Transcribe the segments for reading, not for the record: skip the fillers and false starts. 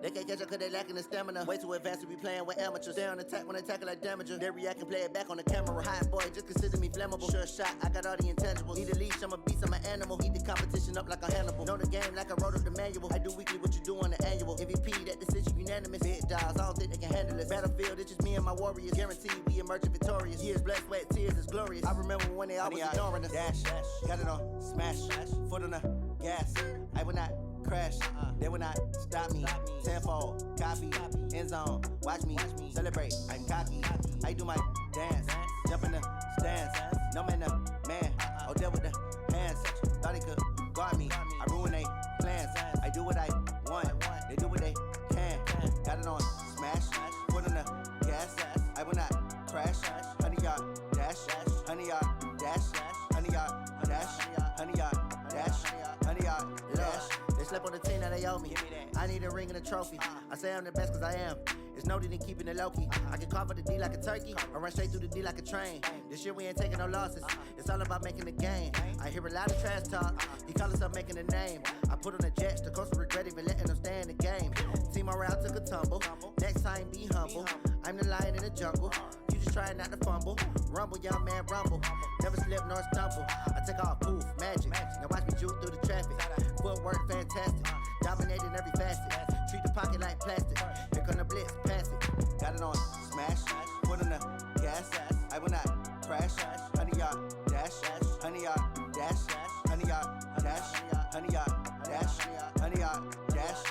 They can't catch up cause they lacking the stamina. Way too advanced to be playing with amateurs. Stay on attack when they tackle like damager. They react and play it back on the camera. Hot boy, just consider me flammable. Sure shot, I got all the intangibles. Need a leash, I'm a beast, I'm an animal. Eat the competition up like a Hannibal. Know the game like I wrote up the manual. I do weekly what you do on the annual. MVP, that decision unanimous. Big dogs, I don't think they can handle it. Battlefield, it's just me and my warriors. Guaranteed we emerging victorious. Years, blood, sweat, tears, it's glorious. I remember when they always ignoring us. Dash, got it on, smash, foot on the gas. I will not crash, they will not stop me. Tenfold, copy, end zone, watch me celebrate. I'm cocky, I do my dance, jump in the stands. No man, man, oh deal with the hands. Thought he could guard me, I ruin they plans. I do what I want, they do what they can. Got it on smash, foot on the gas. I will not crash, 100-yard dash, 100-yard dash, 100-yard dash, 100-yard dash, 100-yard dash. They slept on the team that they owe me. I need a ring and a trophy. I say I'm the best cause I am. It's noted in keeping it low-key. I can carve up the D like a turkey or run straight through the D like a train. This year we ain't taking no losses. It's all about making the game. I hear a lot of trash talk. He call himself making a name. I put on the Jets. The coach will regret even letting them stay in the game. Team morale took a tumble. Next time be humble. I'm the lion in the jungle. You just try not to fumble. Rumble, young man, rumble. Never slip nor stumble. I take off, poof, magic. Now watch me juke through the traffic. Footwork fantastic. Dominating every facet. Treat the pocket like plastic. Here come the blitz, pass it. Got it on smash. Foot on the gas. I will not crash. 100-yard dash. 100-yard dash. 100-yard dash. 100-yard dash. 100-yard dash.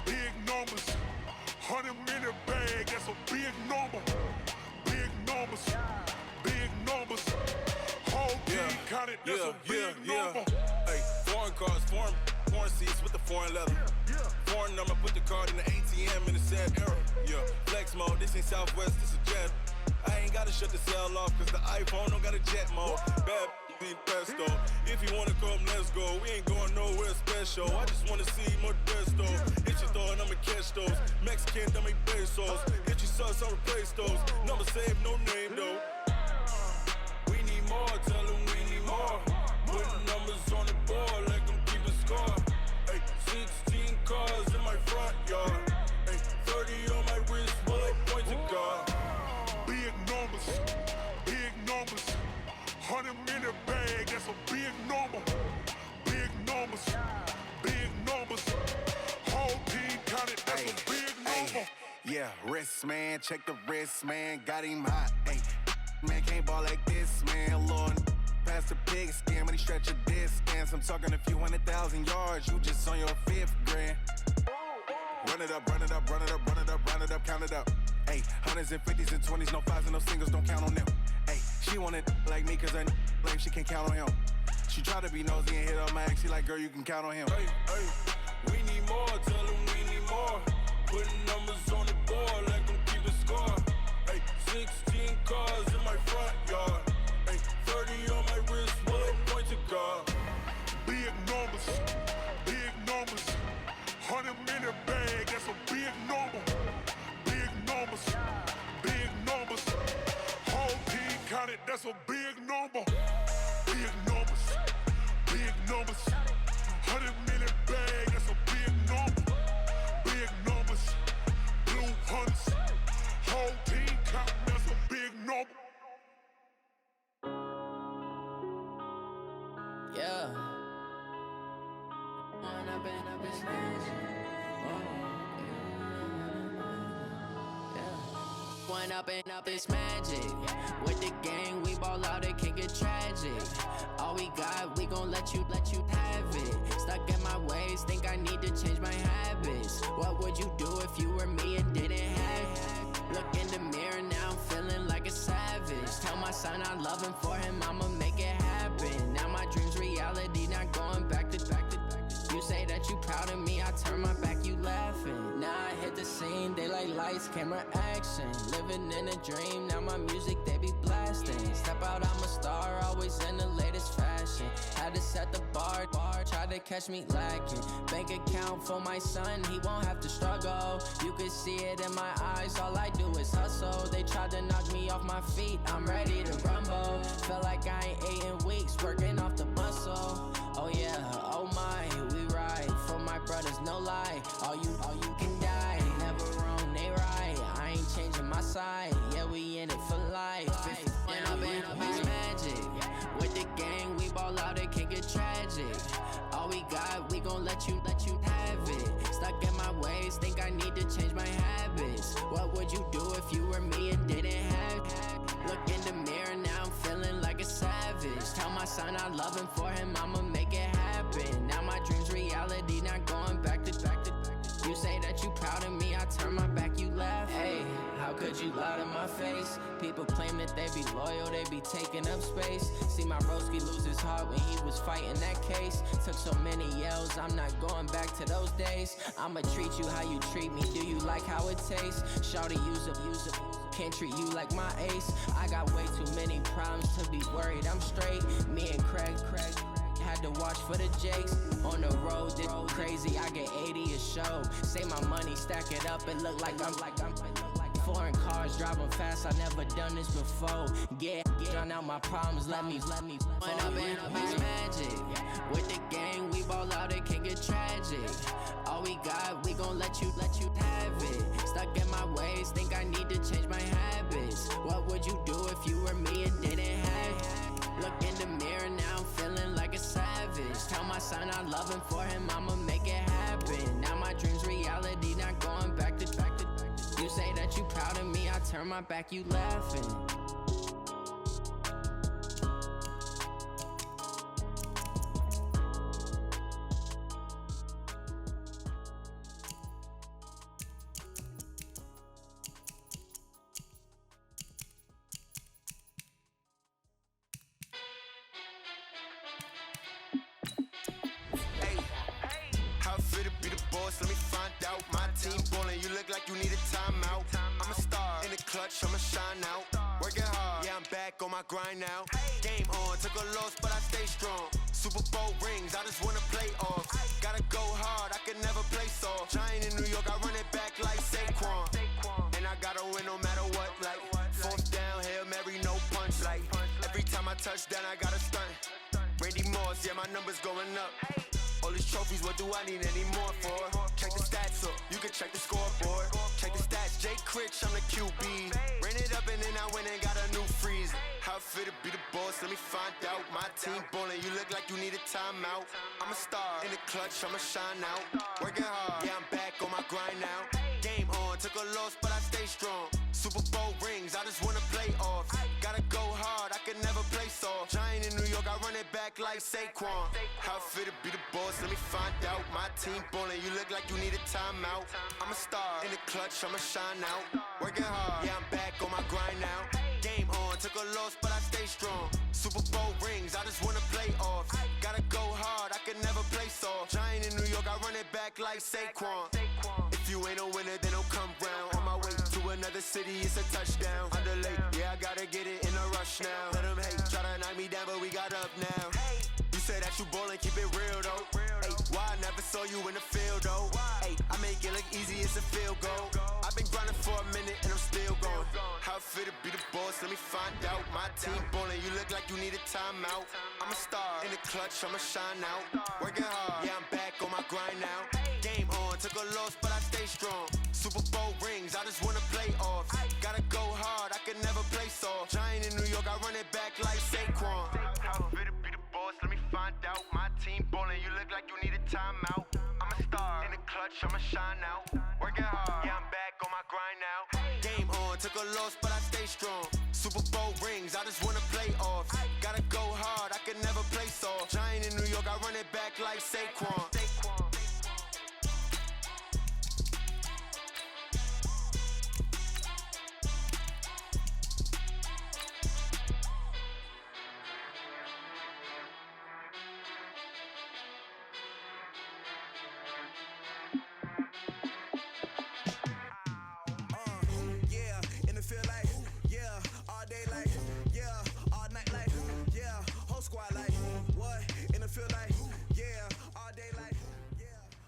Big numbers, 100 minute bag, that's a big number. Big numbers, whole team counted, that's a big number. Hey, foreign cars, foreign seats with the foreign leather. Foreign number, put the card in the ATM in the sad era. Yeah, flex mode, this ain't Southwest, this a jet. I ain't gotta shut the cell off, cause the iPhone don't got a jet mode. Bad need pesto. If you wanna come, let's go. We ain't going nowhere special. I just wanna see Modesto. Hit your thought, I'ma catch those. Mexican, I make pesos. Hit your sauce, I'll replace those. Number saved, no name though. We need more, tell them we need more. Putting numbers on the board like I'm keeping score. Ay, 16 cars in my front yard. Ay, 30 on my wrist, bullet points of God. Big numbers, 100 minute bag, that's a big number. Big numbers, whole team counted, that's a big number. Yeah, wrist man, check the wrist man, got him hot. Ay, man can't ball like this, man. Lord, past the pig skin, when he stretch a distance. I'm talking a few 100,000 yards, you just on your 5th grand. Run it up, run it up, run it up, run it up, run it up, count it up. Ayy, 100s and 50s and 20s, no 5s and no singles, don't count on them. Ayy, she want it like me, cause her lame, she can't count on him. She try to be nosy and hit up my ex, she like, girl, you can count on him. Hey, we need more, tell them we need more. Putting numbers on the board like I'm keeping score. Ay, 16 cars in my front yard. Ay, 30 on my wrist, bullet points of God. Big numbers, 100 minute bag, that's a big number. Big numbers, whole team counted, that's a big number. Big numbers, 100 minute bag, that's a big number. Big numbers, blue hunts, whole team counting, that's a big number. Yeah. One up and up, it's magic. With the gang, we ball out, it can get tragic. All we got, we gon' let you have it. Stuck in my ways, think I need to change my habits. What would you do if you were me and didn't have it? Look in the mirror, now I'm feeling like a savage. Tell my son I love him, for him I'ma make it happen. Now my dream's reality, not going back to. You say that you proud of me, I turn my back, you laughing. Now I hit the city. scene, they like lights, camera, action. Living in a dream, now my music they be blasting. Step out, I'm a star, always in the latest fashion. Had to set the bar, try to catch me lacking. Bank account for my son, he won't have to struggle. You can see it in my eyes, all I do is hustle. They tried to knock me off my feet, I'm ready to rumble. Felt like I ain't ate in weeks, working off the muscle. Oh yeah, oh my, we ride for my brothers, no lie. All you can die, never wrong, they right. I ain't changing my side, yeah, we in it for life. When I've been up is magic. With the gang, we ball out, it can get tragic. All we got, we gon' let you have it. Stuck in my ways, think I need to change my habits. What would you do if you were me and didn't have it? Look in the mirror, now I'm feeling like a savage. Tell my son I love him, for him I'ma make it happen. Now my dream's reality, not going back to. You say that you proud of me, I turn my back, you laugh. Hey, how could you lie to my face? People claim that they be loyal, they be taking up space. See my broski lose his heart when he was fighting that case. Took so many yells, I'm not going back to those days. I'ma treat you how you treat me, do you like how it tastes? Shawty, use up. Can't treat you like my ace. I got way too many problems to be worried, I'm straight. Me and Craig had to watch for the jakes. On the road, this crazy, I get 80 a show. Say my money, stack it up, it look like I'm foreign cars, driving fast, I never done this before. Get drown out my problems, let me When I've been up is magic. With the gang, we ball out, it can get tragic. All we got, we gon' let you have it. Stuck in my ways, think I need to change my habits. What would you do if you were me and didn't have it? Look in the mirror, now I'm feeling like a savage. Tell my son I love him, for him I'ma make it happen. Now my dream's reality, not going back to. You say that you proud of me, I turn my back, you laughing. Let me find out. My team ballin', you look like you need a timeout. I'm a star in the clutch, I'ma shine out. Working hard, yeah, I'm back on my grind now. Game on, took a loss, but I stay strong. Super Bowl rings, I just wanna play off. Gotta go hard, I can never play soft. Giant in New York, I run it back like Saquon. And I gotta win no matter what, like fourth down, Hail Mary, no punch. Like every time I touch down, I gotta stunt. Randy Moss, yeah, my numbers going up. All these trophies, what do I need any more for? Check the stats up, you can check the scoreboard. Check the stats, Jay Critch, I'm the QB. Ran it up and then I went and got a new freeze. How it feel to be the boss, let me find out. My team ballin', you look like you need a timeout. I'm a star in the clutch, I'ma shine out. Working hard, yeah, I'm back on my grind now. Game on, took a loss, but I stay strong. Super Bowl rings, I just wanna play off. Gotta go hard, I can never play soft. Giant in New York, I run it back like Saquon. How it feel to be the boss, let me find out. My team ballin', you look like you need a timeout. I'm a star in the clutch, I'ma shine out. Working hard, yeah, I'm back on my grind now. Game on, took a loss, but I stay strong. Super Bowl rings, I just wanna play off. Gotta go hard, I can never play soft. Giant in New York, I run it back like Saquon. If you ain't a winner, then don't come round. On my way to another city, it's a touchdown. Underlay, yeah, I gotta get it in a rush now. Let them hate, try to knock me down, but we got up now. You say that you ballin', keep it real though. Ay, why I never saw you in the field though? Ay, I make it look easy, it's a field goal. I've been grinding for a minute and I'm still going. How it feel to be the boss, let me find out. My team ballin', you look like you need a timeout. I'm a star in the clutch, I'ma shine out. Working hard, yeah, I'm back on my grind now. Game on, took a loss, but I stay strong. Super Bowl rings, I just wanna play off. Gotta go hard, I can never play soft. Giant in New York, I run it back like Saquon. How it feel to be the boss, let me find out. My team ballin', you look like you need a timeout. I'm a star in the clutch, I'ma shine out. Working hard, yeah, I'm back on my grind now. Game on, took a loss, but I stay strong. Super Bowl rings, I just wanna play off. Gotta go hard, I can never play soft. Giant in New York, I run it back like Saquon. feel like, yeah, all day like, yeah,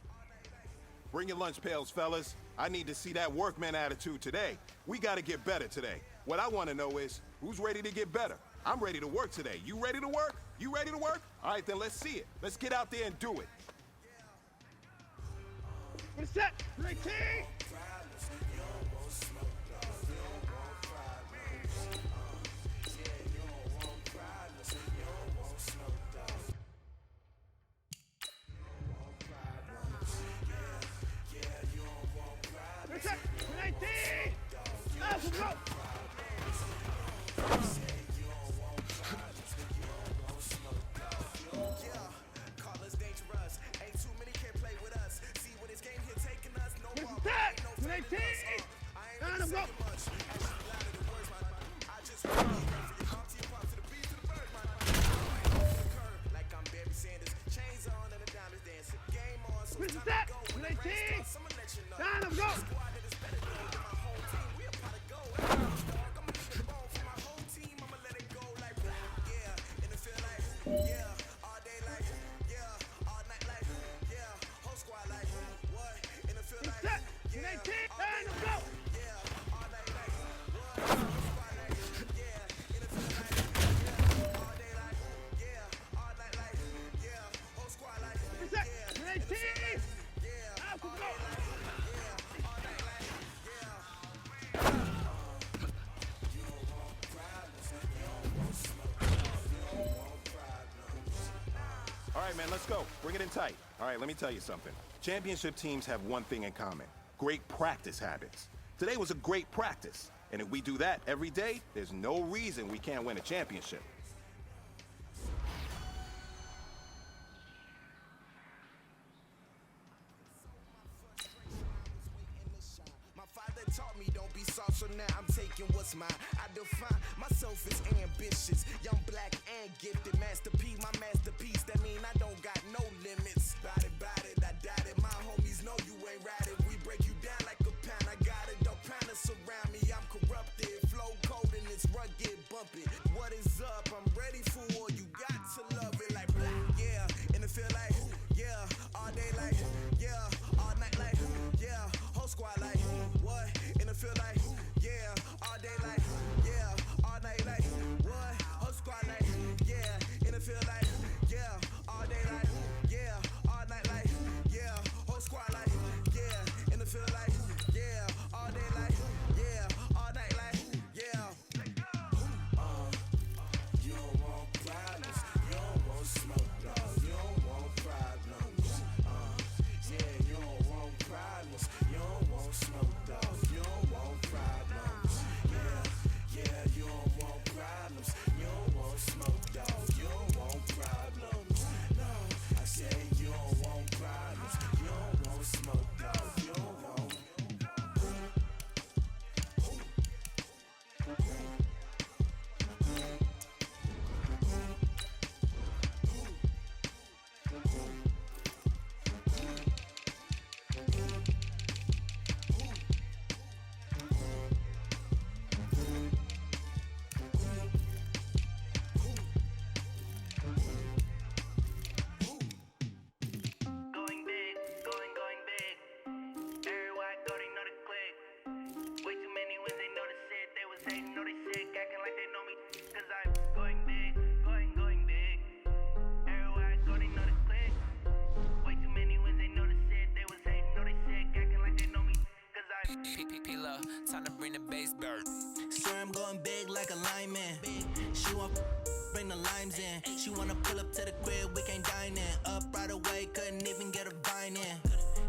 all night like. Bring your lunch pails, fellas. I need to see that workman attitude today. We got to get better today. What I want to know is, who's ready to get better? I'm ready to work today. You ready to work? You ready to work? All right, then let's see it. Let's get out there and do it. What's that? 19! What's that? 19! Let's go! What's that? 19! Let him go! What's that? 19! Let him go! What's that? 19! Let him go! What's that? 19! Let's go! All right, man, let's go. Bring it in tight. All right, let me tell you something. Championship teams have one thing in common: great practice habits. Today was a great practice, and if we do that every day, there's no reason we can't win a championship. My father taught me don't be soft, so now I'm taking what's mine. I define myself as ambitious, young, black, and gifted. Masterpiece, my masterpiece. That mean I don't got no limits. Bout it, I doubt it. My homies know you ain't right it. We break you down like a pound. I got it, don't pound us around me. I'm corrupted, flow cold and it's rugged, bumpy. What is up? I'm ready for war. You got to love it like black, yeah. And it feel like, yeah, all day like, yeah, all night like, yeah, whole squad like, what? And it feel like, yeah, all day like, yeah, all night like, what? Whole squad like, yeah, and it feel like, yeah, all day like, yeah, all night like, yeah, whole squad like, yeah, and it feel like, yeah, all day like, yeah, all night like, yeah. You don't want problems, you don't want smoke, dog, you don't want problems. Yeah, you don't want problems, you don't want smoke, dog, you don't want problems. Yeah, you don't want problems, you don't want smoke, dog, you don't want problems. No, I said you don't want problems, you don't want smoke, dog, you don't want. Going big, going big. Everywhere I go, they know the click. Way too many wins, they know the shit. They was hating, know they sick, acting like they know me. Cause I'm going big, going big. Everywhere I go, they know the click. Way too many wins, they know the shit. They was hating, know they sick, acting like they know me. Cause I'm P-P-P-Lo, time to bring the bass bird. Swear I'm going big like a lineman. She want bring the limes in. She wanna pull up to the crib, we can't dine in. Up right away, couldn't even get a vine in.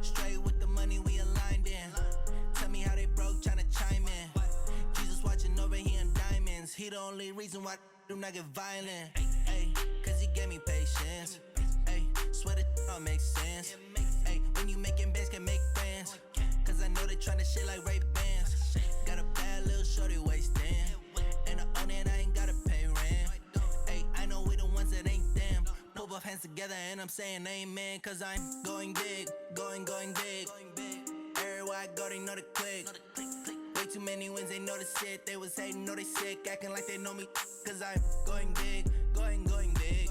Straight with the money we aligned in. Tell me how they broke, tryna chime in. Jesus watching over here in diamonds. He the only reason why do not get violent. Ay, cause he gave me patience. Ay, swear that all makes sense. Ay, when you making bands can make friends. Cause I know they tryna shit like Ray Bans. Got a bad little shorty wasting. And I own it, I ain't gotta pay rent. Ay, I know we the ones that ain't them. Pull both hands together and I'm saying amen. Cause I'm going big, going big. Everywhere I go, they know the click. Way too many wins, they know the shit. They was hating, know they sick, acting like they know me. Cause I'm going big, going big.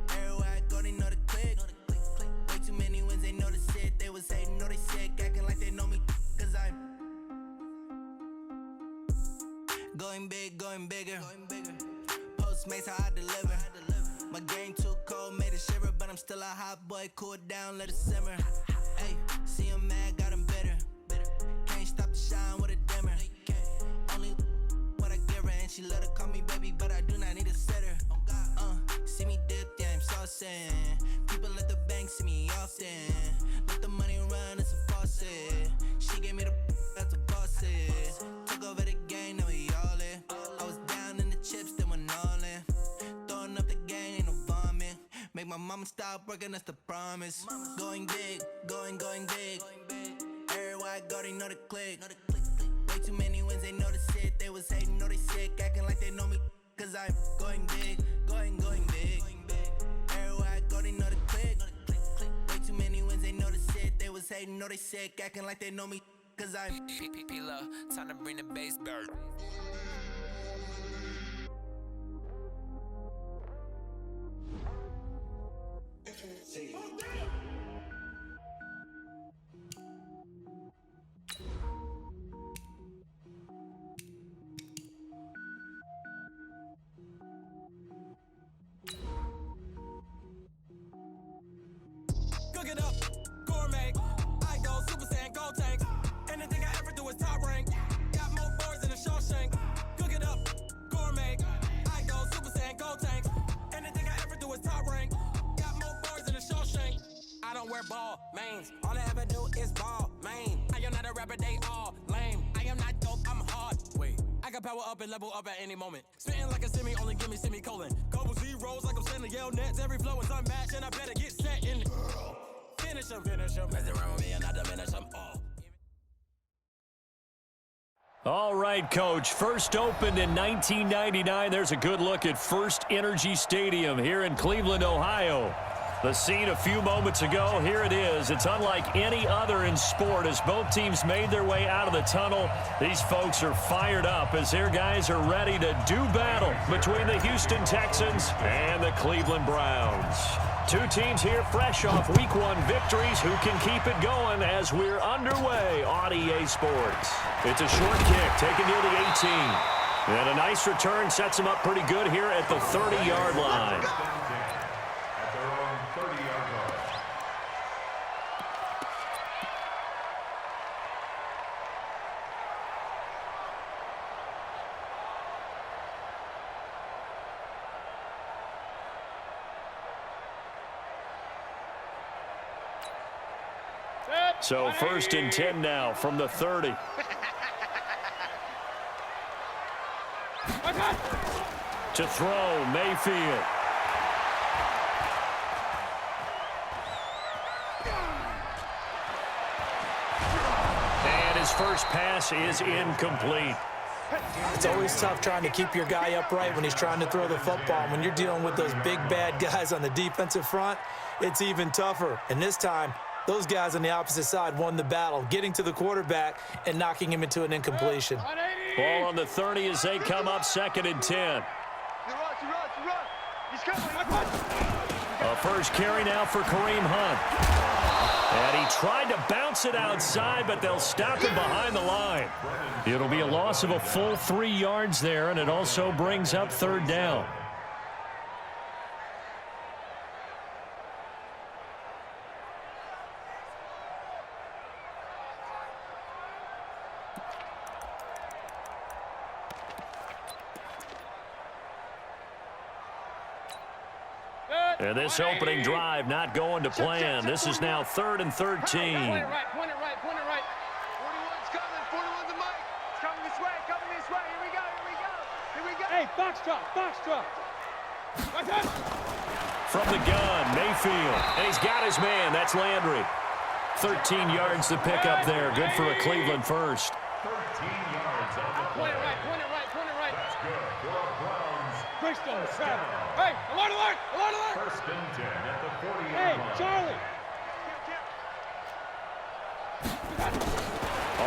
Everywhere I go, they Going big, going bigger. Postmates how I deliver. My game too cold, made it shiver, but I'm still a hot boy. Cool it down, let it simmer. Hey, see him mad, got him bitter. Can't stop the shine with a dimmer. Only what I give her, and she let her call me baby, but I do not need a sitter. See me dip, yeah, I'm saucing. People at the bank see me often. Let the money run, it's a faucet. She gave me the that's a boss is. Took over the game, now we all in. I was down in the chips, then went all in. Throwing up the game, ain't no vomit. Make my mama stop working, that's the promise. Going big, going big. Everywhere I go, they know the click. Way too many wins, they know the shit. They was hating, know they sick, acting like they know me. Cause I'm going big, going big. Everywhere I go, they know the click. Way too many wins, they know the shit. They was hating, know they sick, acting like they know me. Cause I'm P-P-P-Love, time to bring the bass back. Cook it up, gourmet. I go Super Saiyan, gold tanks. Anything I ever do is top rank. Got more boards than a Shawshank. Cook it up, gourmet. I go Super Saiyan, gold tanks. Anything I ever do is top rank. Got more boards than a Shawshank. I don't wear ball mains. All I ever do is ball main. I am not a rapper, they all lame. I am not dope, I'm hard. Wait, I can power up and level up at any moment. Spitting like a semi, only give me semicolon. Couple zeros like I'm sending yell nets. Every flow is unmatched and I better get set in. Finish him. Mess around with me and I diminish him. All right, Coach. First opened in 1999. There's a good look at First Energy Stadium here in Cleveland, Ohio. The scene a few moments ago, here it is. It's unlike any other in sport as both teams made their way out of the tunnel. These folks are fired up as their guys are ready to do battle between the Houston Texans and the Cleveland Browns. Two teams here fresh off Week 1 victories who can keep it going as we're underway on EA Sports. It's a short kick taken near the 18. And a nice return sets them up pretty good here at the 30-yard line. So first and 10 now from the 30. To throw, Mayfield. And his first pass is incomplete. It's always tough trying to keep your guy upright when he's trying to throw the football. When you're dealing with those big, bad guys on the defensive front, it's even tougher. And this time, those guys on the opposite side won the battle, getting to the quarterback and knocking him into an incompletion. Ball on the 30 as they come up 2nd and 10. A first carry now for Kareem Hunt. And he tried to bounce it outside, but they'll stop him behind the line. It'll be a loss of a full 3 yards there, and it also brings up 3rd down. And this opening drive not going to plan. This is now 3rd and 13. Point it right. 41's coming. 41's the mic. It's coming this way. Here we go. Hey, box drop. From the gun, Mayfield. And he's got his man. That's Landry. 13 yards to pick up there. Good for a Cleveland first. 13 yards on the play. Point it right. That's good. For Browns. Bristol, 7. Hey, alert! 1st and 10 at the 40-yard line. Hey, Charlie.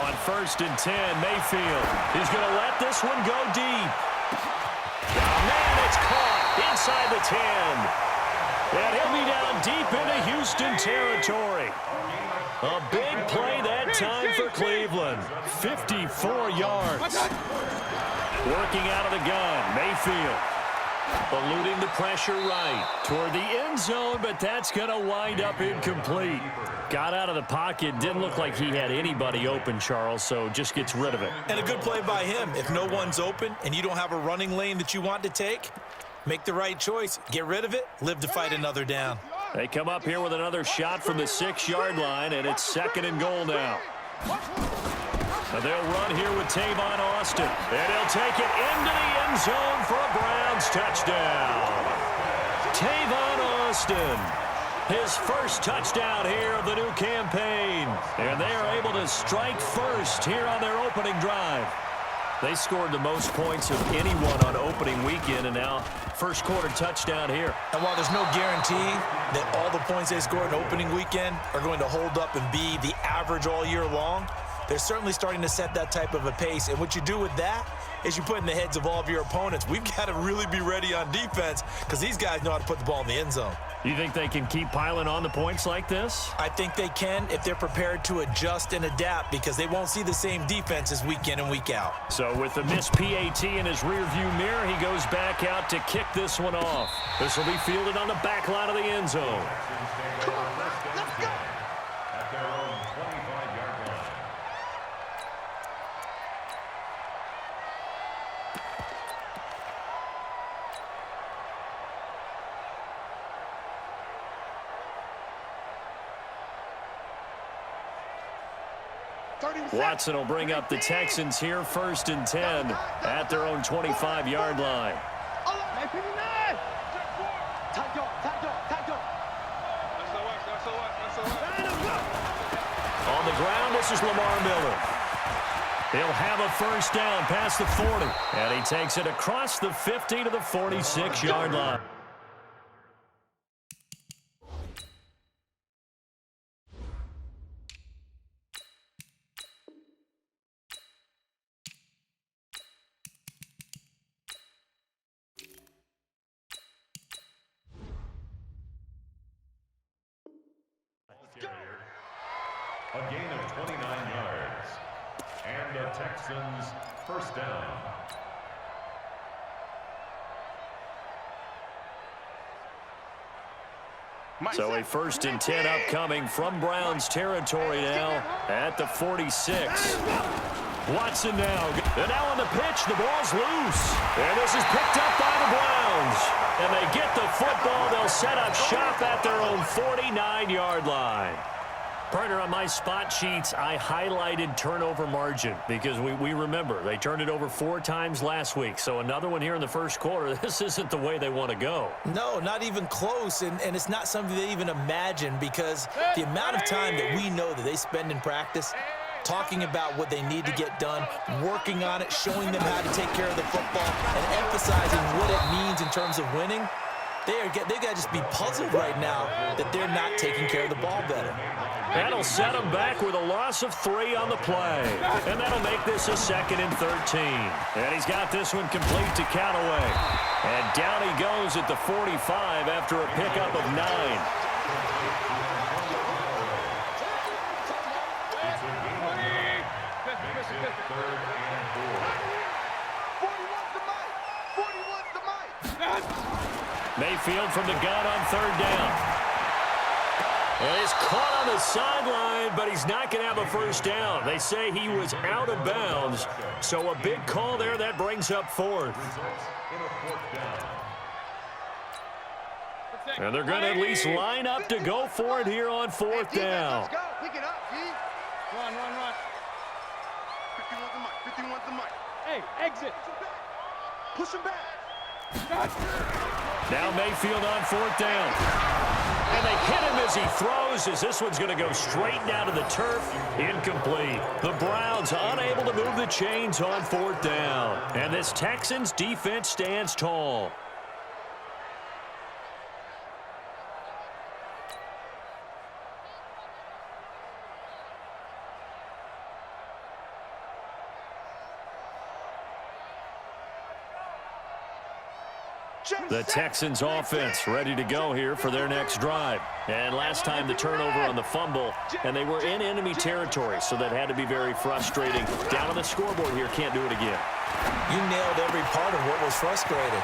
On 1st and 10, Mayfield. He's going to let this one go deep. Oh, man, it's caught inside the 10. And he'll be down deep into Houston territory. A big play that time for Cleveland. 54 yards. Working out of the gun, Mayfield. Eluding the pressure right toward the end zone, but that's going to wind up incomplete. Got out of the pocket. Didn't look like he had anybody open, Charles, so just gets rid of it. And a good play by him. If no one's open and you don't have a running lane that you want to take, make the right choice. Get rid of it. Live to fight another down. They come up here with another shot from the 6-yard line, and it's 2nd and goal now. And they'll run here with Tavon Austin. And he'll take it into the end zone for a Browns touchdown. Tavon Austin, his first touchdown here of the new campaign. And they are able to strike first here on their opening drive. They scored the most points of anyone on opening weekend, and now first quarter touchdown here. And while there's no guarantee that all the points they scored in opening weekend are going to hold up and be the average all year long, they're certainly starting to set that type of a pace. And what you do with that is you put in the heads of all of your opponents, we've got to really be ready on defense because these guys know how to put the ball in the end zone. You think they can keep piling on the points like this? I think they can if they're prepared to adjust and adapt because they won't see the same defenses week in and week out. So with the missed PAT in his rearview mirror, he goes back out to kick this one off. This will be fielded on the back line of the end zone. Come on, let's go. At their own 25-yard line. Watson will bring up the Texans here 1st and 10 at their own 25-yard line. On the ground, this is Lamar Miller. He'll have a first down past the 40. And he takes it across the 50 to the 46-yard line. A gain of 29 yards. And the Texans first down. So a 1st and 10 upcoming from Browns territory now at the 46. Watson now. And now on the pitch, the ball's loose. And this is picked up by the Browns. And they get the football. They'll set up shop at their own 49-yard line. Partner, on my spot sheets, I highlighted turnover margin because we remember they turned it over 4 times last week. So another one here in the first quarter. This isn't the way they want to go. No, not even close, and it's not something they even imagine because the amount of time that we know that they spend in practice talking about what they need to get done, working on it, showing them how to take care of the football, and emphasizing what it means in terms of winning. They've got to just be puzzled right now that they're not taking care of the ball better. That'll set them back with a loss of 3 on the play. And that'll make this a 2nd and 13. And he's got this one complete to Callaway. And down he goes at the 45 after a pickup of 9. Mayfield from the gun on 3rd down. And he's caught on the sideline, but he's not going to have a first down. They say he was out of bounds. So a big call there that brings up 4th. And they're going to at least line up to go for it here on 4th down. Let's go. Pick it up, G. Run. 51's the mic. Hey, exit. Push him back. Now Mayfield on 4th down. And they hit him as he throws, as this one's going to go straight down to the turf. Incomplete. The Browns unable to move the chains on 4th down. And this Texans defense stands tall. The Texans offense ready to go here for their next drive. And last time the turnover on the fumble, and they were in enemy territory, so that had to be very frustrating. Down on the scoreboard here, can't do it again. You nailed every part of what was frustrating.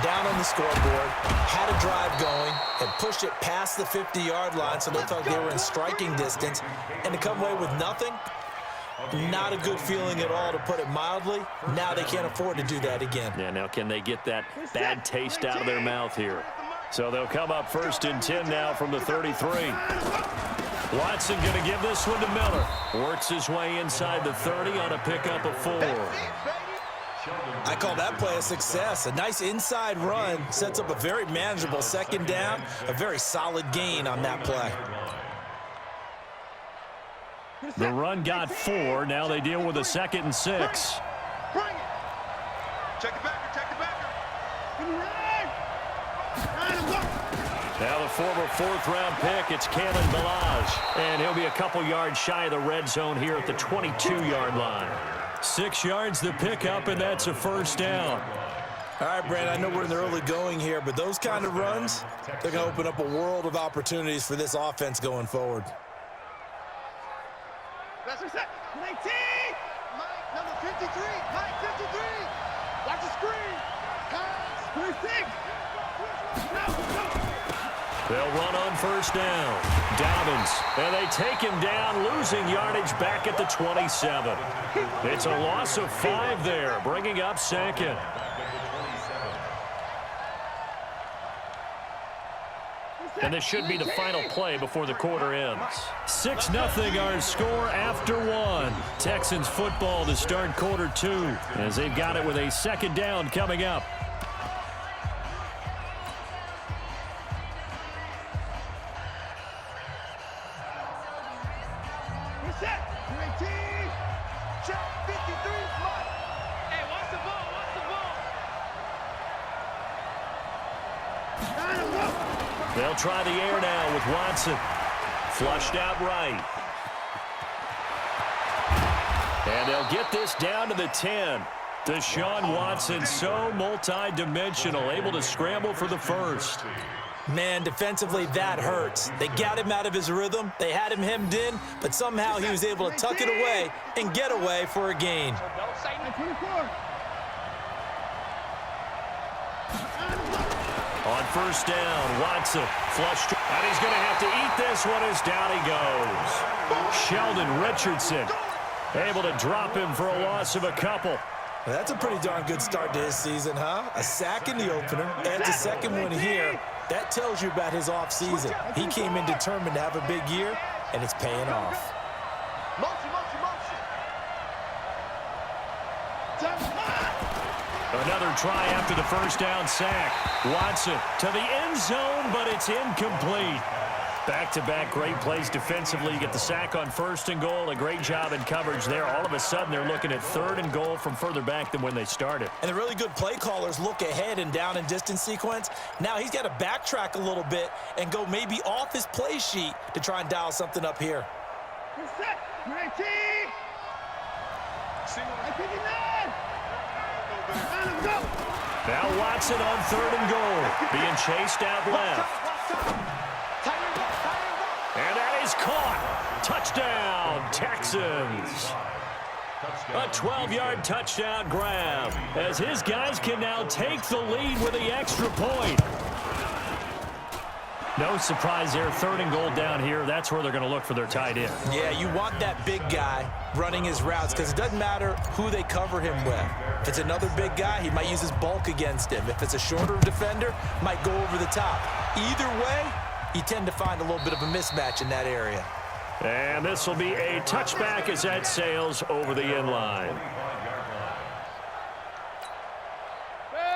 Down on the scoreboard, had a drive going, and pushed it past the 50-yard line so they felt they were in striking distance. And to come away with nothing, not a good feeling at all, to put it mildly. Now they can't afford to do that again. Yeah, now can they get that bad taste out of their mouth here? So they'll come up 1st and 10 now from the 33. Watson going to give this one to Miller. Works his way inside the 30 on a pickup of 4. I call that play a success. A nice inside run sets up a very manageable 2nd down, a very solid gain on that play. The run got 4. Now they deal with a 2nd and 6. Bring it. Check it back. Check it back. Now the former 4th-round pick, it's Kalen Ballage. And he'll be a couple yards shy of the red zone here at the 22-yard line. 6 yards the pickup, and that's a 1st down. All right, Brand, I know we're in the early going here, but those kind of runs, they're going to open up a world of opportunities for this offense going forward. That's what's that. 19. Mike, number 53. Mike, 53. Watch the screen. Pass. 26. They'll run on 1st down. Dobbins, and they take him down, losing yardage back at the 27. It's a loss of 5 there, bringing up 2nd. And this should be the final play before the quarter ends. 6-0 our score after 1. Texans football to start quarter 2, as they've got it with a 2nd down coming up. They'll try the air now with Watson. Flushed out right. And they'll get this down to the 10. Deshaun Watson, so multi-dimensional, able to scramble for the 1st. Man, defensively, that hurts. They got him out of his rhythm. They had him hemmed in, but somehow he was able to tuck it away and get away for a gain. On 1st down, Watson flushed, and he's going to have to eat this one as down he goes. Sheldon Richardson able to drop him for a loss of a couple. Well, that's a pretty darn good start to his season, huh? A sack in the opener, adds a 2nd one here. That tells you about his offseason. He came in determined to have a big year, and it's paying off. Another try after the 1st down sack. Watson to the end zone, but it's incomplete. Back-to-back great plays defensively. You get the sack on 1st and goal. A great job in coverage there. All of a sudden, they're looking at 3rd and goal from further back than when they started. And the really good play callers look ahead and down and distance sequence. Now he's got to backtrack a little bit and go maybe off his play sheet to try and dial something up here. Now Watson on 3rd and goal, being chased out left. And that is caught. Touchdown, Texans. A 12-yard touchdown grab, as his guys can now take the lead with the extra point. No surprise there, 3rd and goal down here. That's where they're going to look for their tight end. Yeah, you want that big guy running his routes because it doesn't matter who they cover him with. If it's another big guy, he might use his bulk against him. If it's a shorter defender, might go over the top. Either way, you tend to find a little bit of a mismatch in that area. And this will be a touchback as that sails over the end line.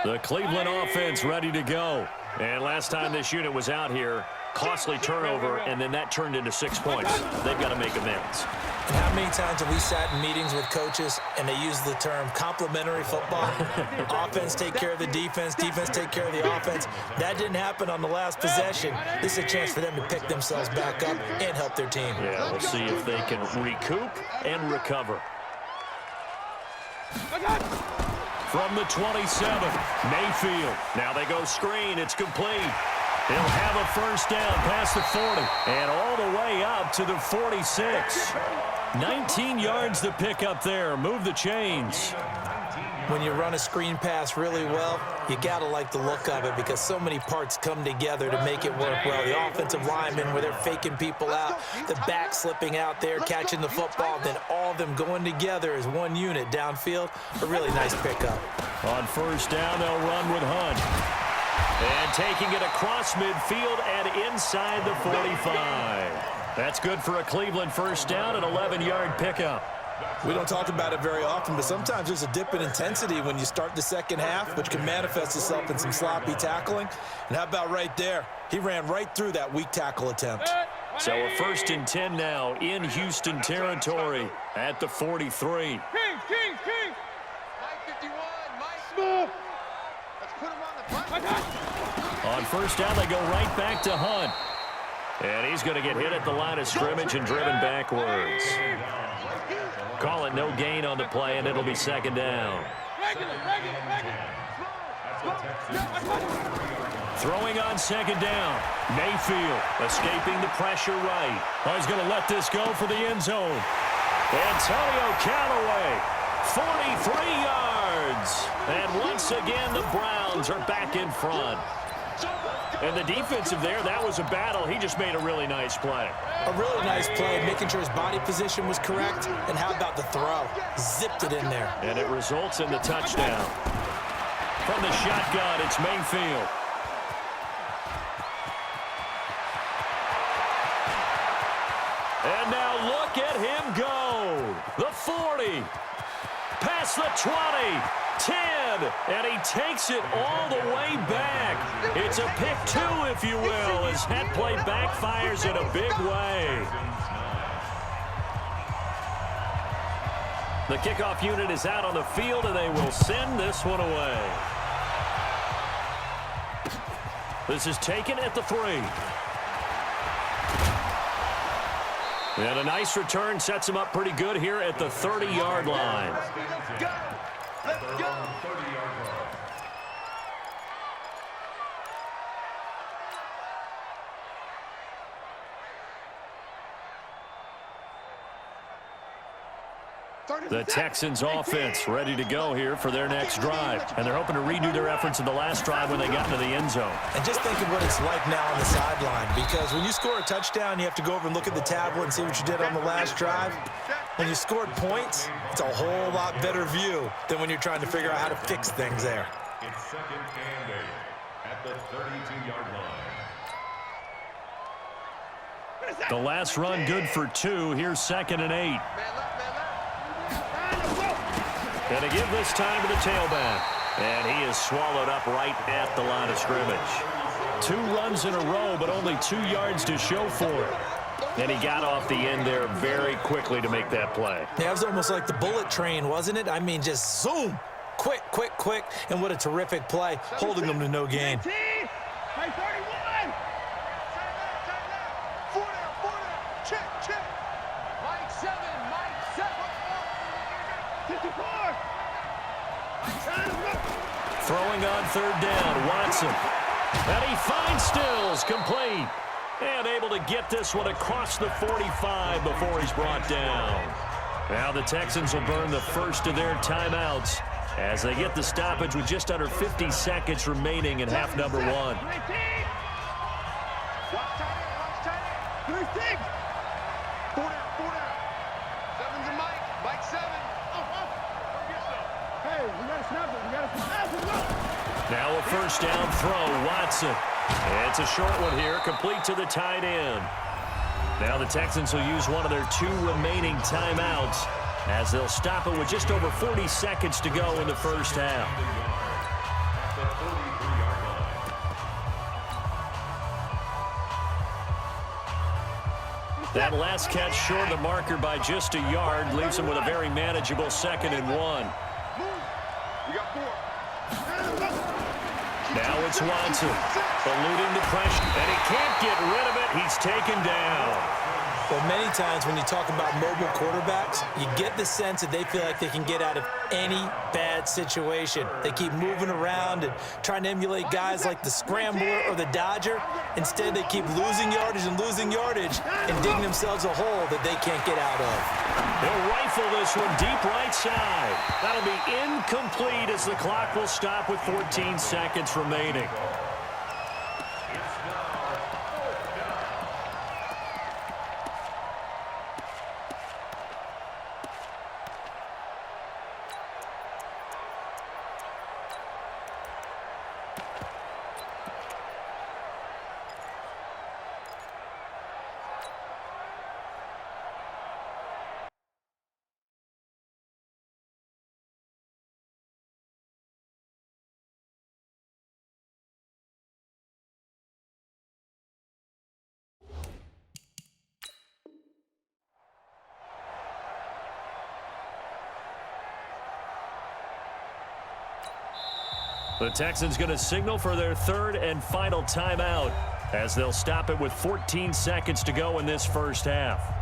The Cleveland offense ready to go. And last time this unit was out here, costly turnover, and then that turned into 6 points. They've got to make amends. And how many times have we sat in meetings with coaches and they use the term complementary football? Offense take care of the defense, defense take care of the offense. That didn't happen on the last possession. This is a chance for them to pick themselves back up and help their team. Yeah, we'll see if they can recoup and recover. From the 27, Mayfield. Now they go screen. It's complete. He'll have a 1st down past the 40 and all the way up to the 46. 19 yards to pick up there. Move the chains. When you run a screen pass really well, you got to like the look of it because so many parts come together to make it work well. The offensive linemen, where they're faking people out, the back slipping out there, catching the football, then all of them going together as one unit downfield. A really nice pickup. On first down, they'll run with Hunt. And taking it across midfield and inside the 45. That's good for a Cleveland first down, an 11-yard pickup. We don't talk about it very often, but sometimes there's a dip in intensity when you start the second half, which can manifest itself in some sloppy tackling. And how about right there? He ran right through that weak tackle attempt. So a 1st and 10 now in Houston territory at the 43. King! Mike 51, Mike. Move! Let's put him on the front. On first down, they go right back to Hunt. And he's going to get hit at the line of scrimmage and driven backwards. Call it no gain on the play, and it'll be second down. Throwing on second down. Mayfield escaping the pressure right. Oh, he's going to let this go for the end zone. Antonio Callaway, 43 yards. And once again, the Browns are back in front. And the defensive there, that was a battle. He just made a really nice play. A really nice play, making sure his body position was correct. And how about the throw? Zipped it in there. And it results in the touchdown. From the shotgun, it's Mayfield. And now look at him go. The 40. Past the 20. 10, and he takes it all the way back. It's a pick 2, if you will, as that play backfires in a big way. The kickoff unit is out on the field, and they will send this one away. This is taken at the 3. And a nice return sets him up pretty good here at the 30-yard line. Let's go! 30-yard line. The Texans offense ready to go here for their next drive. And they're hoping to redo their efforts in the last drive when they got into the end zone. And just think of what it's like now on the sideline, because when you score a touchdown, you have to go over and look at the tablet and see what you did on the last drive. When you scored points, it's a whole lot better view than when you're trying to figure out how to fix things there. It's second and 8 at the 32-yard line. The last run good for 2. Here's 2nd and 8. And to give this time to the tailback. And he is swallowed up right at the line of scrimmage. 2 runs in a row, but only 2 yards to show for it. And he got off the end there very quickly to make that play. Yeah, it was almost like the bullet train, wasn't it? I mean, just zoom. Quick, quick, quick. And what a terrific play, holding them to no gain. Throwing on 3rd down, Watson. And he finds Stills, complete. And able to get this one across the 45 before he's brought down. Now the Texans will burn the first of their timeouts as they get the stoppage with just under 50 seconds remaining in half number 1. Now a first down throw, Watson. It's a short one here, complete to the tight end. Now the Texans will use one of their 2 remaining timeouts as they'll stop it with just over 40 seconds to go in the first half. That last catch short of the marker by just a yard leaves him with a very manageable 2nd and 1. Now it's Watson, eluding the pressure, and he can't get rid of it. He's taken down. Well, many times when you talk about mobile quarterbacks, you get the sense that they feel like they can get out of any bad situation. They keep moving around and trying to emulate guys like the Scrambler or the Dodger. Instead, they keep losing yardage and digging themselves a hole that they can't get out of. They'll rifle this one deep right side. That'll be incomplete as the clock will stop with 14 seconds remaining. The Texans going to signal for their third and final timeout as they'll stop it with 14 seconds to go in this first half.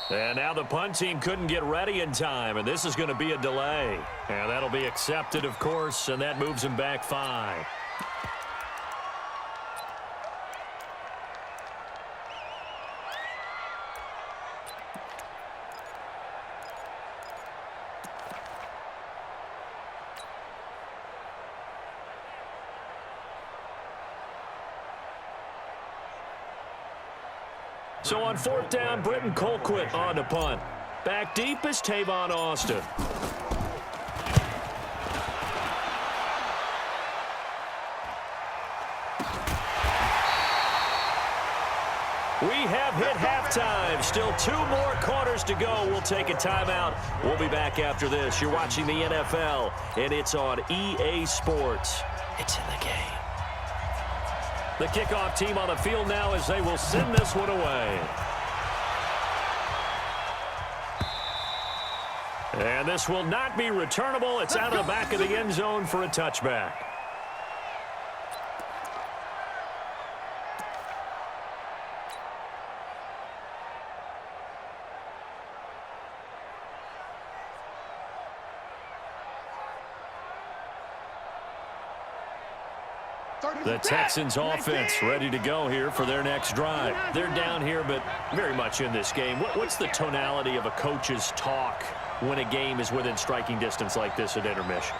And now the punt team couldn't get ready in time, and this is going to be a delay. And that'll be accepted, of course, and that moves him back 5. So on 4th down, Britton Colquitt on to punt. Back deep is Tavon Austin. We have hit halftime. Still 2 more quarters to go. We'll take a timeout. We'll be back after this. You're watching the NFL, and it's on EA Sports. It's in the game. The kickoff team on the field now as they will send this one away. And this will not be returnable. It's out of the back of the end zone for a touchback. The Texans offense ready to go here for their next drive. They're down here, but very much in this game. What's the tonality of a coach's talk when a game is within striking distance like this at intermission?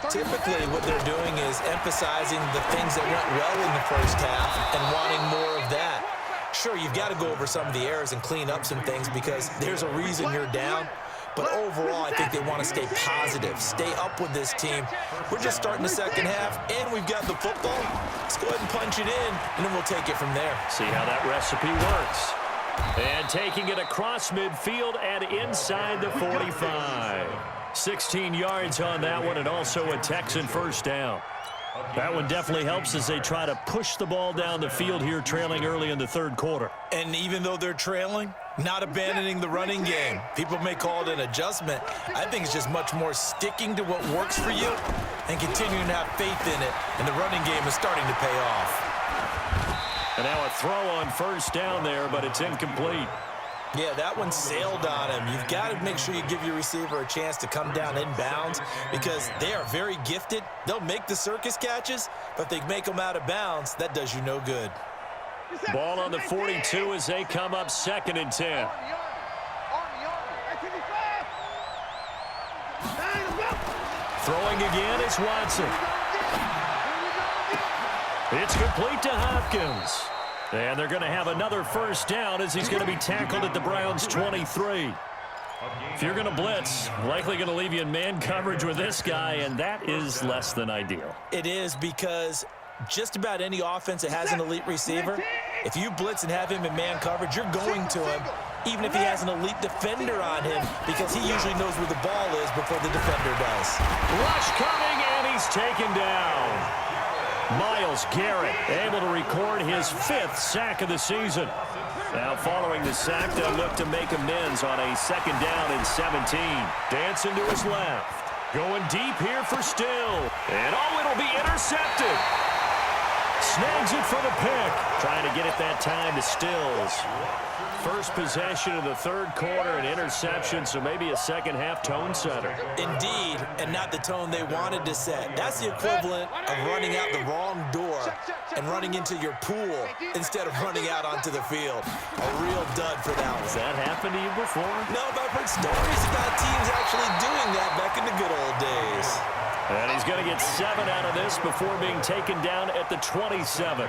Typically, what they're doing is emphasizing the things that went well in the first half and wanting more of that. Sure, you've got to go over some of the errors and clean up some things because there's a reason you're down. But overall, I think they want to stay positive, stay up with this team. We're just starting the second half, and we've got the football. Let's go ahead and punch it in, and then we'll take it from there. See how that recipe works. And taking it across midfield and inside the 45. 16 yards on that one, and also a Texan first down. That one definitely helps as they try to push the ball down the field here, trailing early in the third quarter. And even though they're trailing, not abandoning the running game. People may call it an adjustment. I think it's just much more sticking to what works for you and continuing to have faith in it. And the running game is starting to pay off. And now a throw on first down there, but it's incomplete. Yeah, that one sailed on him. You've got to make sure you give your receiver a chance to come down inbounds because they are very gifted. They'll make the circus catches, but if they make them out of bounds, that does you no good. Ball on the 42 as they come up 2nd and 10. Throwing again is Watson. It's complete to Hopkins. And they're going to have another first down as he's going to be tackled at the Browns' 23. If you're going to blitz, likely going to leave you in man coverage with this guy, and that is less than ideal. It is, because just about any offense that has an elite receiver, if you blitz and have him in man coverage, you're going to him, even if he has an elite defender on him, because he usually knows where the ball is before the defender does. Rush coming, and he's taken down. Myles Garrett able to record his 5th sack of the season. Now following the sack, they'll look to make amends on a 2nd down and 17. Dancing to his left. Going deep here for Still. And oh, it'll be intercepted. Snags it for the pick. Trying to get it that time to Stills. First possession of the 3rd quarter, an interception, so maybe a second-half tone setter. Indeed, and not the tone they wanted to set. That's the equivalent of running out the wrong door and running into your pool instead of running out onto the field. A real dud for that one. Has that happened to you before? No, but I've heard stories about teams actually doing that back in the good old days. And he's going to get 7 out of this before being taken down at the 27.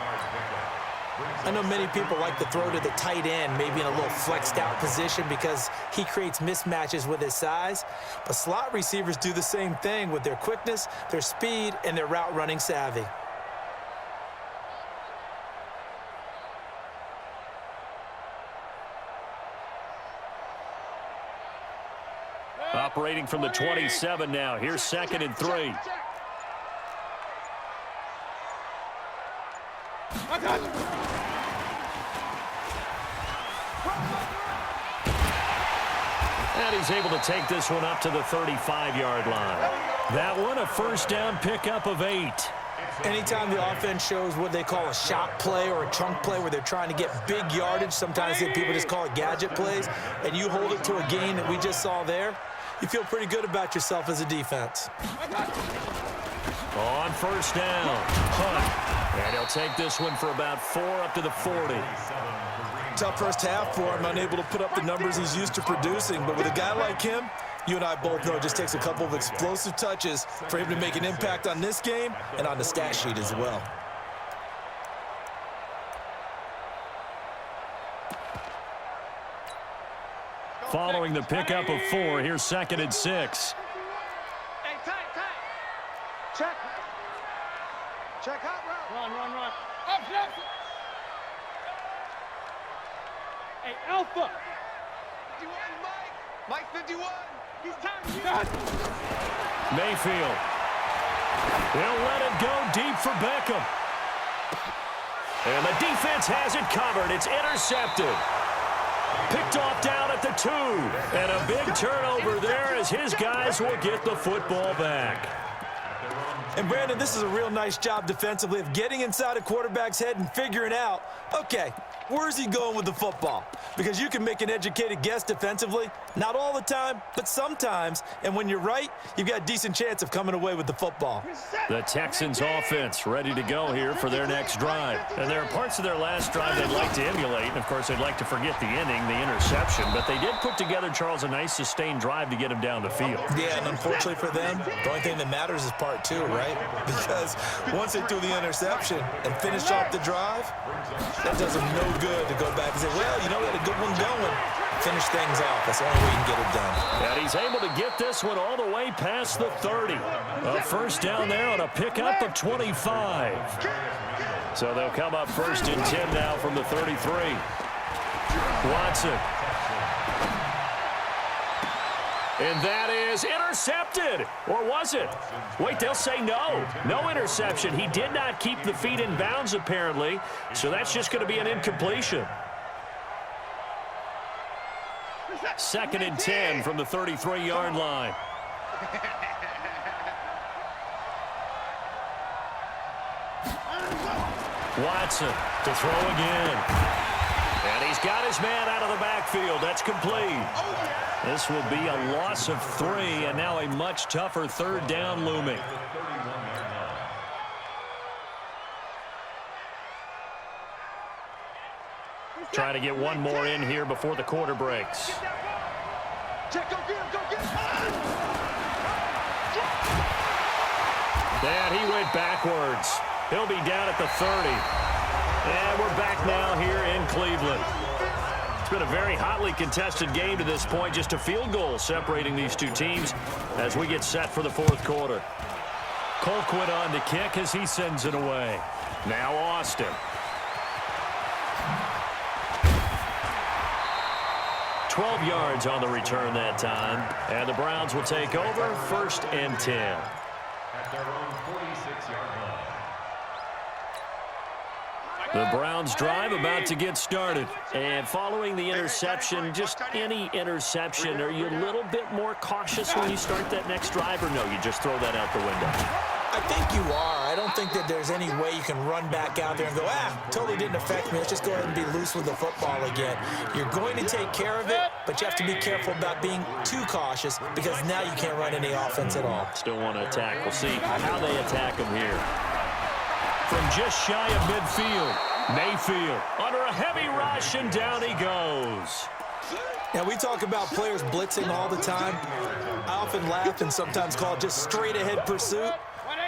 I know many people like to throw to the tight end, maybe in a little flexed out position because he creates mismatches with his size. But slot receivers do the same thing with their quickness, their speed, and their route running savvy. Operating from the 27 now. Here's 2nd and 3. And he's able to take this one up to the 35-yard line. That one, a 1st down pickup of 8. Anytime the offense shows what they call a shot play or a chunk play where they're trying to get big yardage, sometimes people just call it gadget plays, and you hold it to a gain that we just saw there, you feel pretty good about yourself as a defense. On 1st down, Hunt. And he'll take this one for about 4 up to the 40. Tough first half for him, unable to put up the numbers he's used to producing. But with a guy like him, you and I both know it just takes a couple of explosive touches for him to make an impact on this game and on the stat sheet as well. Following the pickup of 4, here's 2nd and 6. Hey, tight. Check. Check out route. Run. Up, Jackson. Hey, Alpha. 51, Mike 51. He's time. Mayfield. He'll let it go deep for Beckham. And the defense has it covered. It's intercepted. Picked off down at the 2. And a big turnover there as his guys will get the football back. And, Brandon, this is a real nice job defensively of getting inside a quarterback's head and figuring out, okay, where's he going with the football? Because you can make an educated guess defensively, not all the time, but sometimes. And when you're right, you've got a decent chance of coming away with the football. The Texans offense ready to go here for their next drive. And there are parts of their last drive they'd like to emulate. And, of course, they'd like to forget the inning, the interception. But they did put together, Charles, a nice sustained drive to get him down the field. Yeah, and unfortunately for them, the only thing that matters is part 2, right? Because once they threw the interception and finished off the drive, that does them no good to go back and say, well, you know, we had a good one going. Finish things off. That's the only way you can get it done. And he's able to get this one all the way past the 30. A 1st down there on a pickup of 25. So they'll come up 1st and 10 now from the 33. Watson. And that is intercepted. Or was it? Wait, they'll say no. No interception. He did not keep the feet in bounds, apparently. So that's just going to be an incompletion. 2nd and 10 from the 33-yard line. Watson to throw again. And he's got his man out of the backfield. That's complete. This will be a loss of 3, and now a much tougher 3rd down looming. Trying to get one more in here before the quarter breaks. And he went backwards. He'll be down at the 30. And we're back now here in Cleveland. It's been a very hotly contested game to this point. Just a field goal separating these two teams as we get set for the fourth quarter. Colquitt on to kick as he sends it away. Now Austin. 12 yards on the return that time. And the Browns will take over, 1st and 10. At their own 46-yard line. The Browns drive about to get started. And following the interception, just any interception, are you a little bit more cautious when you start that next drive, or no, you just throw that out the window? I think you are. I don't think that there's any way you can run back out there and go, totally didn't affect me. Let's just go ahead and be loose with the football again. You're going to take care of it, but you have to be careful about being too cautious because now you can't run any offense at all. Still want to attack. We'll see how they attack him here. From just shy of midfield, Mayfield under a heavy rush, and down he goes. Now, we talk about players blitzing all the time. I often laugh and sometimes call it just straight-ahead pursuit.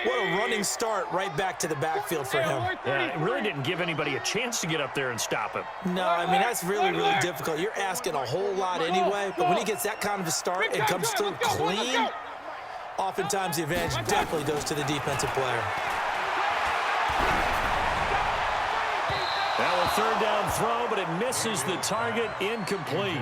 What a running start right back to the backfield for him. Yeah, it really didn't give anybody a chance to get up there and stop him. No, I mean, that's really, really difficult. You're asking a whole lot anyway, but when he gets that kind of a start and comes through clean, oftentimes the advantage definitely goes to the defensive player. Now a third down throw, but it misses the target, incomplete.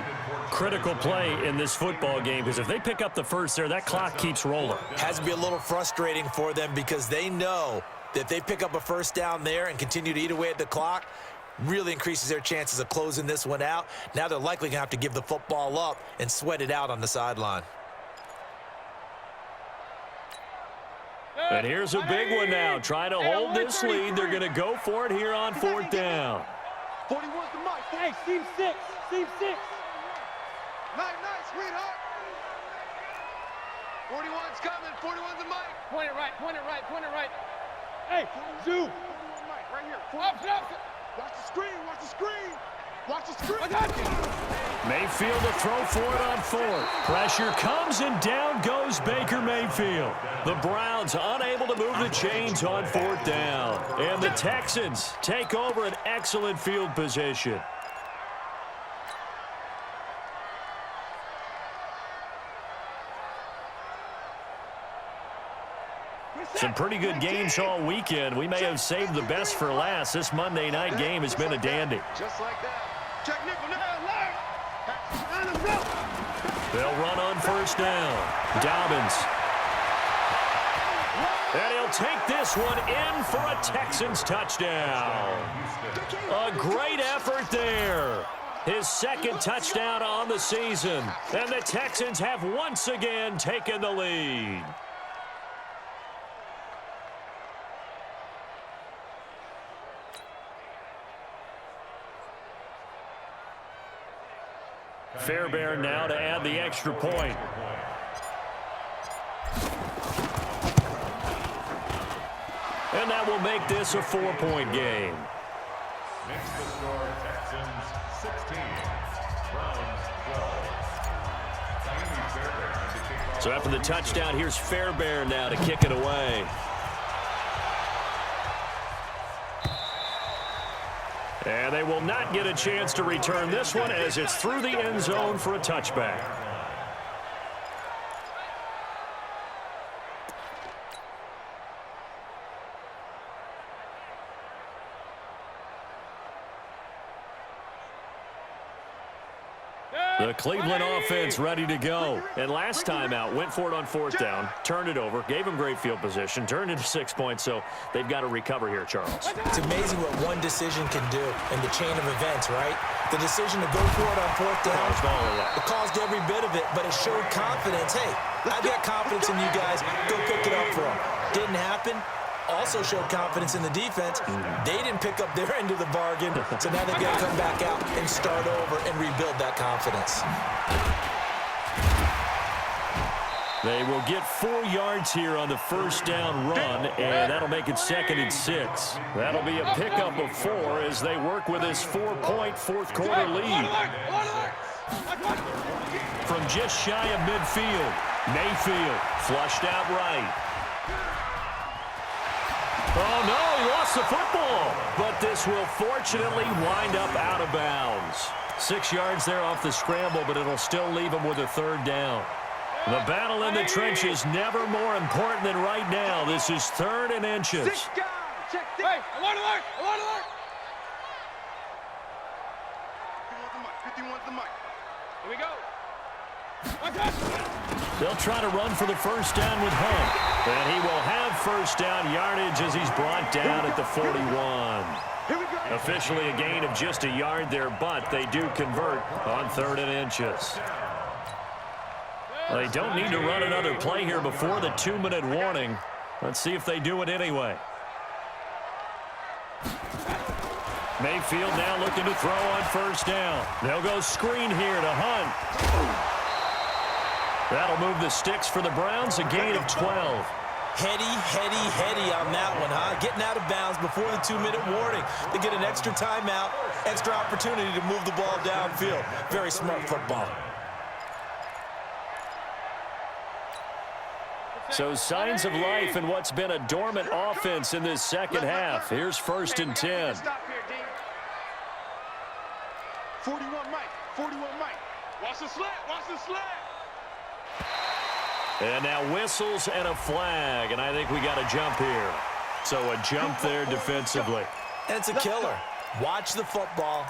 Critical play in this football game because if they pick up the first there, that clock keeps rolling. Has to be a little frustrating for them because they know that if they pick up a first down there and continue to eat away at the clock, really increases their chances of closing this one out. Now they're likely going to have to give the football up and sweat it out on the sideline. And here's a big one now. Trying to hold this lead. They're going to go for it here on 4th down. 41's the mic. Hey, Steve 6. Steve 6. Night, sweetheart. 41's coming. 41's the mic. Point it right. Hey, Zoo. Right here. Up. Watch the screen. Watch the screen. I got you. Mayfield to throw for it on 4th. Pressure comes and down goes Baker Mayfield. The Browns unable to move the chains on 4th down. And the Texans take over an excellent field position. Some pretty good games all weekend. We may have saved the best for last. This Monday night game has been a dandy. Just like that. Check nickel now. They'll run on 1st down. Dobbins. And he'll take this one in for a Texans touchdown. A great effort there. His 2nd touchdown on the season. And the Texans have once again taken the lead. Fairbairn now to add the extra point. And that will make this a 4-point game. Makes the score Texans 16, Browns 12. So after the touchdown, here's Fairbairn now to kick it away. And they will not get a chance to return this one as it's through the end zone for a touchback. The Cleveland offense ready to go. And last time out, went for it on 4th down, turned it over, gave them great field position, turned it to 6 points, so they've got to recover here, Charles. It's amazing what one decision can do in the chain of events, right? The decision to go for it on 4th down, it caused every bit of it, but it showed confidence. Hey, I've got confidence in you guys. Go pick it up for them. Didn't happen. Also showed confidence in the defense. They didn't pick up their end of the bargain, so now they've got to come back out and start over and rebuild that confidence. They will get 4 yards here on the 1st down run, and that'll make it 2nd and 6. That'll be a pickup of 4 as they work with his 4-point 4th quarter lead. From just shy of midfield, Mayfield flushed out right. Oh, no, he lost the football. But this will fortunately wind up out of bounds. 6 yards there off the scramble, but it'll still leave him with a third down. The battle in the trenches never more important than right now. This is 3rd and inches. Hey, alert, alert, alert, alert. 51's the mic. Here we go. They'll try to run for the first down with Hunt. And he will have first down yardage as he's brought down at the 41. Officially a gain of just a yard there, but they do convert on 3rd and inches. They don't need to run another play here before the 2-minute warning. Let's see if they do it anyway. Mayfield now looking to throw on first down. They'll go screen here to Hunt. That'll move the sticks for the Browns, a gain of 12. Heady on that one, huh? Getting out of bounds before the 2-minute warning. They get an extra timeout, extra opportunity to move the ball downfield. Very smart football. So signs of life in what's been a dormant offense in this second half. Here's 1st and 10. 41 Mike, 41 Mike. Watch the slant, watch the slant. And now whistles and a flag, and I think we got a jump here. So a jump there defensively. And it's a killer. Watch the football.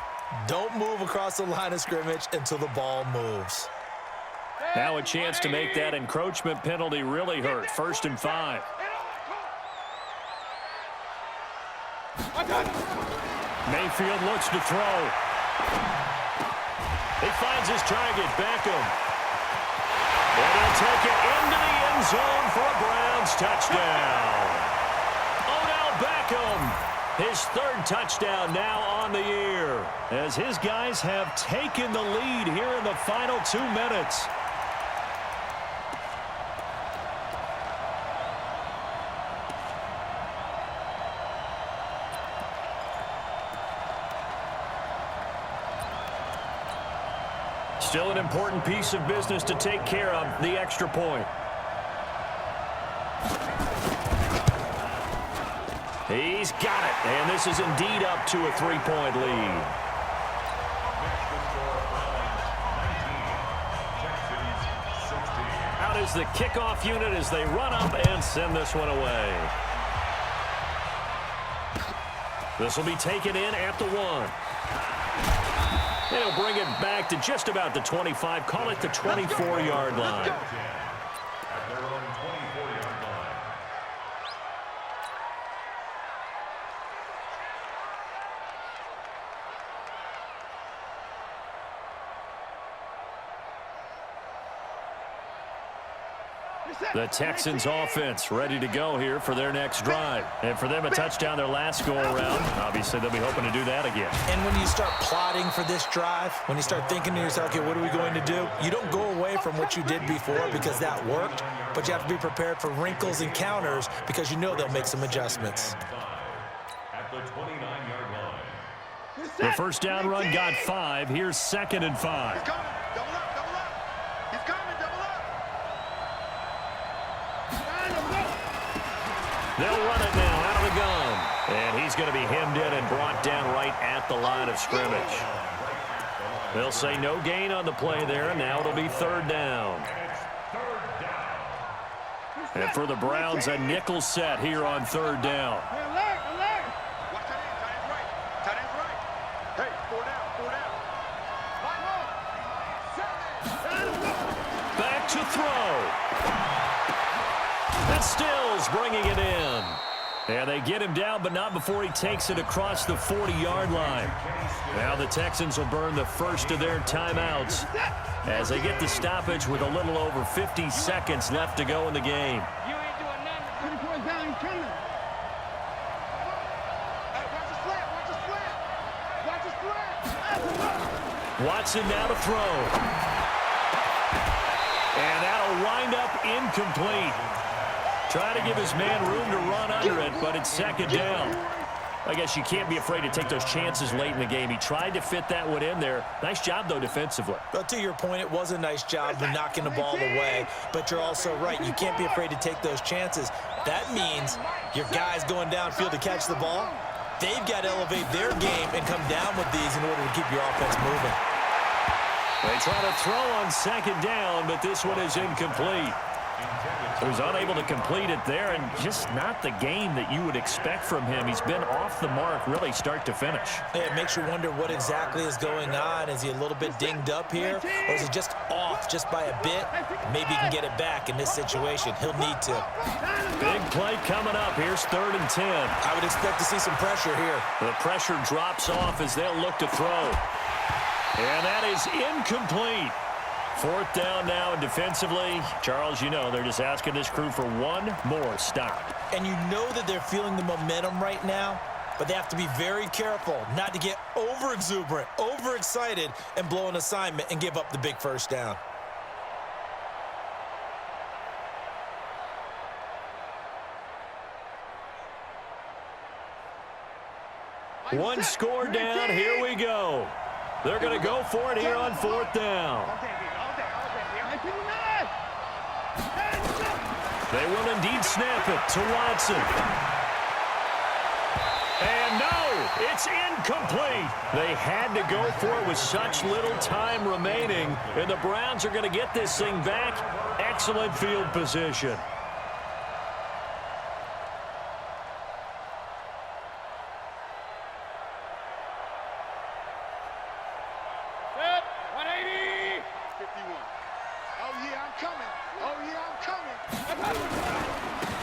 Don't move across the line of scrimmage until the ball moves. Now a chance to make that encroachment penalty really hurt. 1st and 5. Mayfield looks to throw. He finds his target, Beckham. And he'll take it into the end zone for a Browns touchdown. Odell Beckham, his 3rd touchdown now on the year, as his guys have taken the lead here in the final 2 minutes. Still an important piece of business to take care of, the extra point. He's got it, and this is indeed up to a 3-point lead. Out is the kickoff unit as they run up and send this one away. This will be taken in at the 1. They'll bring it back to just about the 25, call it the 24-yard line. At their own 24-yard line. The Texans offense ready to go here for their next drive. And for them, a touchdown their last go-around. Obviously, they'll be hoping to do that again. And when you start plotting for this drive, when you start thinking to yourself, okay, what are we going to do? You don't go away from what you did before because that worked, but you have to be prepared for wrinkles and counters because you know they'll make some adjustments. At the 29-yard line. The first down run got 5. Here's 2nd and 5. Double up, double up. He's coming, double up. They'll run it now out of the gun. And he's going to be hemmed in and brought down right at the line of scrimmage. They'll say no gain on the play there. Now it'll be 3rd down. And for the Browns, a nickel set here on 3rd down. Alert, alert. Watch tight end, tight end's right. Tight end's right. Hey, 4 down, 4 down. Back to throw. That's Stills bringing it in. And they get him down, but not before he takes it across the 40-yard line. Now the Texans will burn the first of their timeouts as they get the stoppage with a little over 50 seconds left to go in the game. You ain't doing nothing. 34 down, coming. Hey, watch the slant, watch the slant. Watch the slant. Watson now to throw. And that'll wind up incomplete. Try to give his man room to run under it, but it's 2nd down. I guess you can't be afraid to take those chances late in the game. He tried to fit that one in there. Nice job, though, defensively. But to your point, it was a nice job of knocking the ball away. But you're also right. You can't be afraid to take those chances. That means your guys going downfield to catch the ball, they've got to elevate their game and come down with these in order to keep your offense moving. They try to throw on second down, but this one is incomplete. He was unable to complete it there, and just not the game that you would expect from him. He's been off the mark really start to finish. Yeah, it makes you wonder what exactly is going on. Is he a little bit dinged up here, or is he just off just by a bit? Maybe he can get it back in this situation. He'll need to. Big play coming up. Here's 3rd and 10. I would expect to see some pressure here. The pressure drops off as they'll look to throw. And that is incomplete. 4th down now, and defensively, Charles, you know, they're just asking this crew for one more stop. And you know that they're feeling the momentum right now, but they have to be very careful not to get over-exuberant, over-excited, and blow an assignment and give up the big first down. One score down, here we go. They're going to go for it here on 4th down. They will indeed snap it to Watson. And no, it's incomplete. They had to go for it with such little time remaining, and the Browns are going to get this thing back. Excellent field position.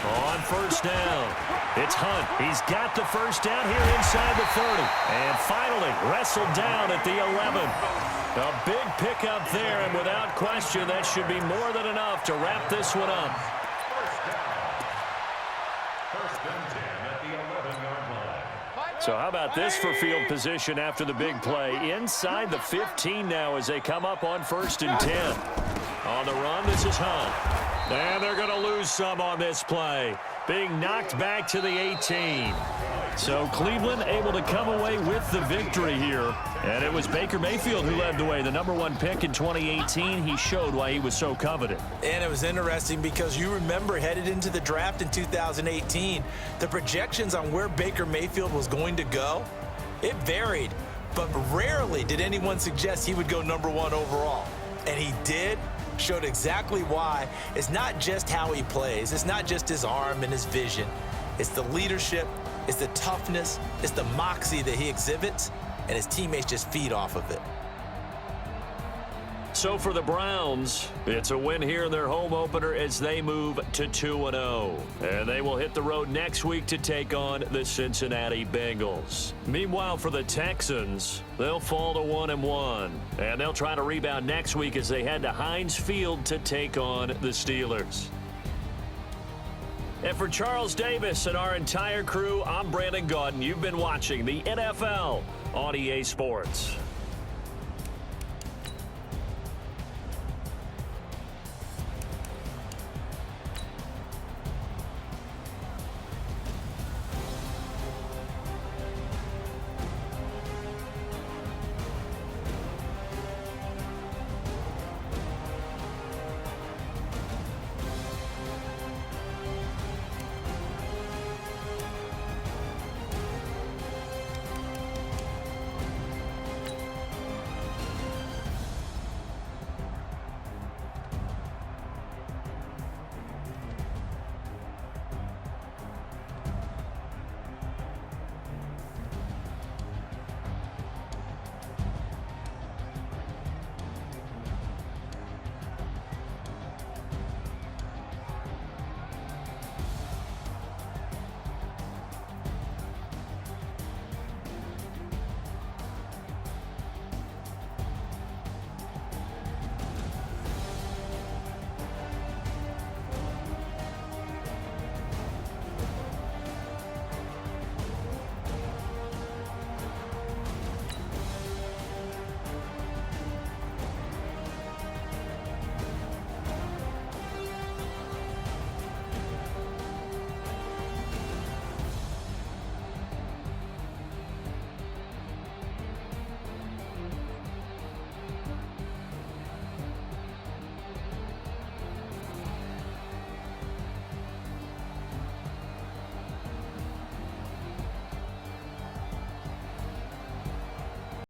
On 1st down, it's Hunt. He's got the first down here inside the 30. And finally wrestled down at the 11. A big pickup there, and without question, that should be more than enough to wrap this one up. First and 10 at the 11-yard line. So how about this for field position after the big play? Inside the 15 now as they come up on 1st and 10. On the run, this is Hunt. And they're going to lose some on this play, being knocked back to the 18. So Cleveland able to come away with the victory here. And it was Baker Mayfield who led the way, the #1 pick in 2018. He showed why he was so coveted. And it was interesting because you remember headed into the draft in 2018, the projections on where Baker Mayfield was going to go, it varied. But rarely did anyone suggest he would go #1 overall. And he did. Showed exactly why. It's not just how he plays. It's not just his arm and his vision. It's the leadership. It's the toughness. It's the moxie that he exhibits. And his teammates just feed off of it. So for the Browns, it's a win here in their home opener as they move to 2-0. And they will hit the road next week to take on the Cincinnati Bengals. Meanwhile, for the Texans, they'll fall to 1-1. And they'll try to rebound next week as they head to Heinz Field to take on the Steelers. And for Charles Davis and our entire crew, I'm Brandon Gaudin. You've been watching the NFL on EA Sports.